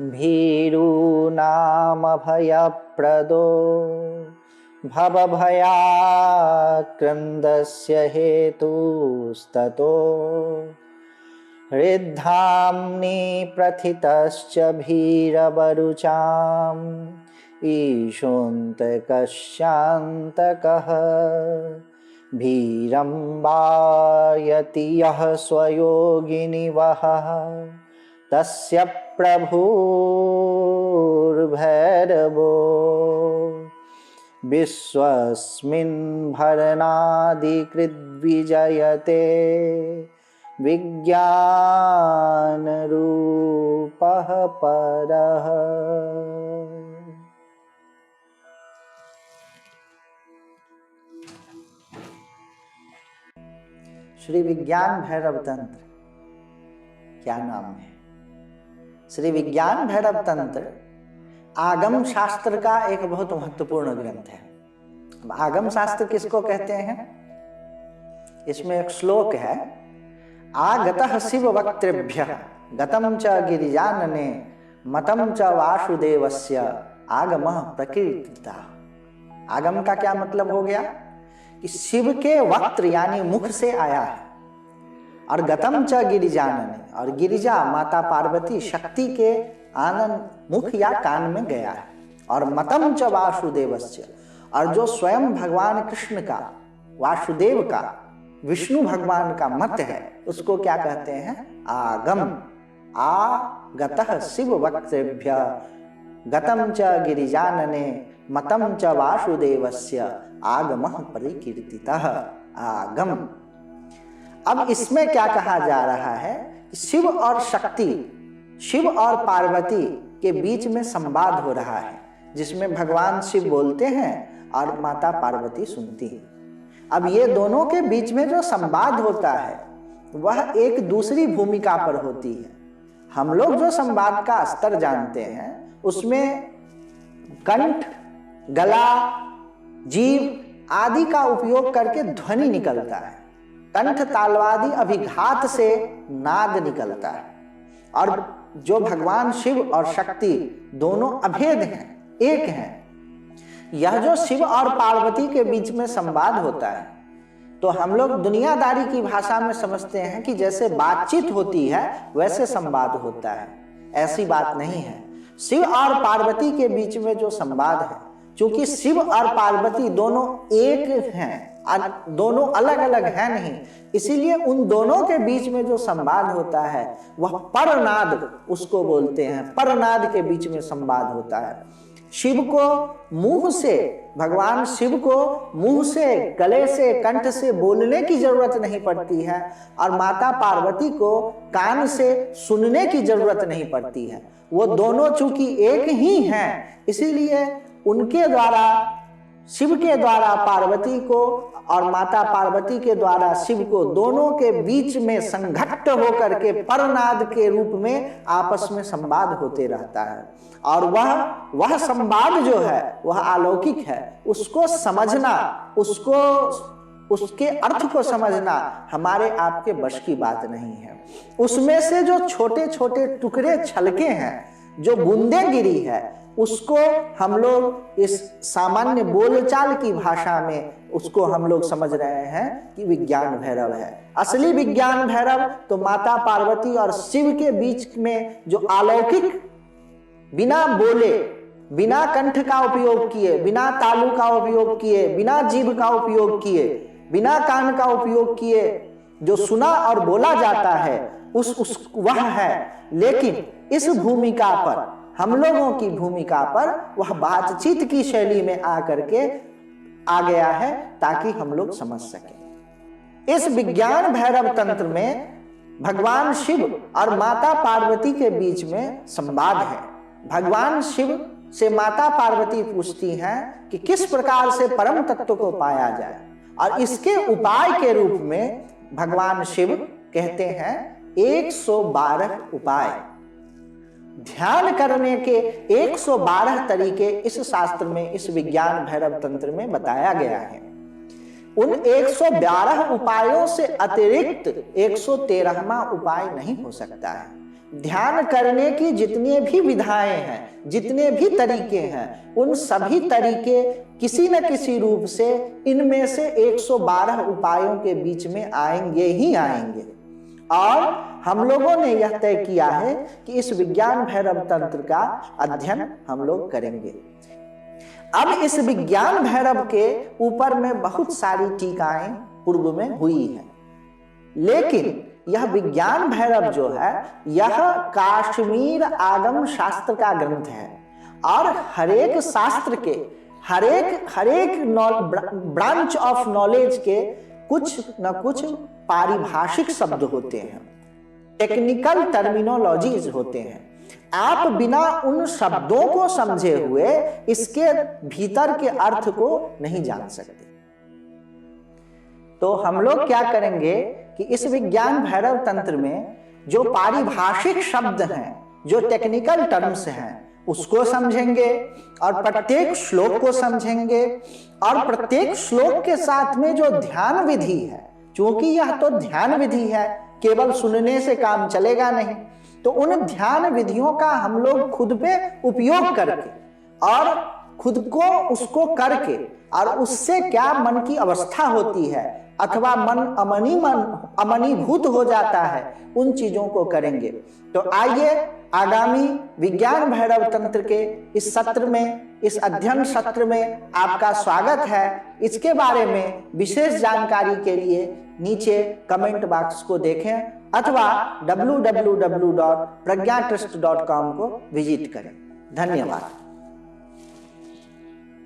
भीरूनामभयप्रदो भवभयाक्रन्दस्य हेतुस्ततो हृद्धाम्नि प्रथितश्च भीरवरुचाम् ईशोऽन्तकश्चान्तकः भीरम्बायति यः स्वयोगिनिवहः तस्य प्रभुर्भैरवो विश्वस्मिन् भरणादिकृद्विजयते विज्ञानरूपः परः। श्री विज्ञान भैरव तंत्र क्या नाम है? श्री विज्ञान भैरव तंत्र आगम शास्त्र का एक बहुत महत्वपूर्ण ग्रंथ है। आगम शास्त्र किसको कहते हैं? इसमें एक श्लोक है, आगतः शिव वक्तृभ्यः गतम च गिरिजानने मतम च वासुदेवस्य आगमः प्रकीर्तितः। आगम का क्या मतलब हो गया कि शिव के वक्त्र यानी मुख से आया है, और गतम च गिरिजानने, और गिरिजा माता पार्वती शक्ति के आनंद मुख या कान में गया है, और मतम च वासुदेवस्य, और जो स्वयं भगवान कृष्ण का, वासुदेव का, विष्णु भगवान का मत है उसको क्या कहते हैं? आगम। आगतः शिव वक्तृभ्यः गतम च गिरिजानने मतम च वासुदेवस्य आगमः परिकीर्तितः। आगम। अब इसमें क्या कहा जा रहा है? शिव और शक्ति, शिव और पार्वती के बीच में संवाद हो रहा है, जिसमें भगवान शिव बोलते हैं और माता पार्वती सुनती है। अब ये दोनों के बीच में जो संवाद होता है वह एक दूसरी भूमिका पर होती है। हम लोग जो संवाद का स्तर जानते हैं उसमें कंठ, गला, जीभ आदि का उपयोग करके ध्वनि निकलता है। कंठ तालवादि अभिघात से नाद निकलता है। और जो भगवान शिव और शक्ति दोनों अभेद हैं, एक हैं। यह जो शिव और पार्वती के बीच में संवाद होता है तो हम लोग दुनियादारी की भाषा में समझते हैं कि जैसे बातचीत होती है वैसे संवाद होता है। ऐसी बात नहीं है। शिव और पार्वती के बीच में जो संवाद है, क्योंकि शिव और पार्वती दोनों एक हैं, दोनों अलग अलग हैं नहीं, इसीलिए उन दोनों के बीच में जो संवाद होता है वह परनाद उसको बोलते हैं। परनाद के बीच में संवाद होता है। शिव को मुंह से, भगवान शिव को मुंह से, गले से, कंठ से बोलने की जरूरत नहीं पड़ती है, और माता पार्वती को कान से सुनने की जरूरत नहीं पड़ती है। वो दोनों चूंकि एक ही हैं, इसीलिए उनके द्वारा, शिव के द्वारा पार्वती को और माता पार्वती के द्वारा शिव को, दोनों के बीच में संघट्ट होकर के परनाद के रूप में आपस में संवाद होते रहता है। और वह संवाद जो है वह अलौकिक है। उसको समझना, उसके अर्थ को समझना हमारे आपके बश की बात नहीं है। उसमें से जो छोटे छोटे टुकड़े छलके हैं, जो बूंदें गिरी है, उसको हम लोग इस सामान्य बोलचाल की भाषा में उसको हम लोग समझ रहे हैं कि विज्ञान भैरव है। असली विज्ञान भैरव तो माता पार्वती और शिव के बीच में जो अलौकिक, बिना बोले, बिना कंठ का उपयोग किए, बिना तालु का उपयोग किए, बिना जीभ का उपयोग किए, बिना कान का उपयोग किए जो सुना और बोला जाता है वह है। लेकिन इस भूमिका पर, हम लोगों की भूमिका पर, वह बातचीत की शैली में आकर के आ गया है ताकि हम लोग समझ सकें। इस विज्ञान भैरव तंत्र में भगवान शिव और माता पार्वती के बीच में संवाद है। भगवान शिव से माता पार्वती पूछती हैं कि किस प्रकार से परम तत्व को पाया जाए, और इसके उपाय के रूप में भगवान शिव कहते हैं 112 उपाय। ध्यान करने के 112 तरीके इस शास्त्र में, इस विज्ञान भैरव तंत्र में बताया गया है। उन 112 उपायों से अतिरिक्त 113वां उपाय नहीं हो सकता है। ध्यान करने की जितनी भी विधाएं हैं, जितने भी तरीके हैं, उन सभी तरीके किसी न किसी रूप से इनमें से 112 उपायों के बीच में आएंगे ही आएंगे। और हम लोगों ने यह तय किया है कि इस विज्ञान भैरव तंत्र का अध्ययन हम लोग करेंगे। अब इस विज्ञान भैरव के ऊपर में बहुत सारी टीकाएं पूर्व में हुई हैं, लेकिन यह विज्ञान भैरव जो है यह काश्मीर आगम शास्त्र का ग्रंथ है और हरेक शास्त्र के हरेक ब्रांच ऑफ नॉलेज के कुछ न कुछ पारिभाषिक शब्द होते हैं, टेक्निकल टर्मिनोलॉजीज होते हैं। आप बिना उन शब्दों को समझे हुए इसके भीतर के अर्थ को नहीं जान सकते। तो हम लोग क्या करेंगे कि इस विज्ञान भैरव तंत्र में जो पारिभाषिक शब्द हैं, जो टेक्निकल टर्म्स हैं, उसको समझेंगे और प्रत्येक श्लोक को समझेंगे। और प्रत्येक श्लोक के साथ में जो ध्यान विधि है, क्योंकि यह तो ध्यान विधि है, केवल सुनने से काम चलेगा नहीं, तो उन ध्यान विधियों का हम लोग खुद पे उपयोग करके और खुद को उसको करके और उससे क्या मन की अवस्था होती है अथवा मन अमनीभूत हो जाता है, उन चीजों को करेंगे। तो आइए आगामी विज्ञान भैरव तंत्र के इस सत्र में, इस अध्ययन सत्र में आपका स्वागत है। इसके बारे में विशेष जानकारी के लिए नीचे कमेंट बॉक्स को देखें अथवा www.pragyatrust.com को विजिट करें। धन्यवाद।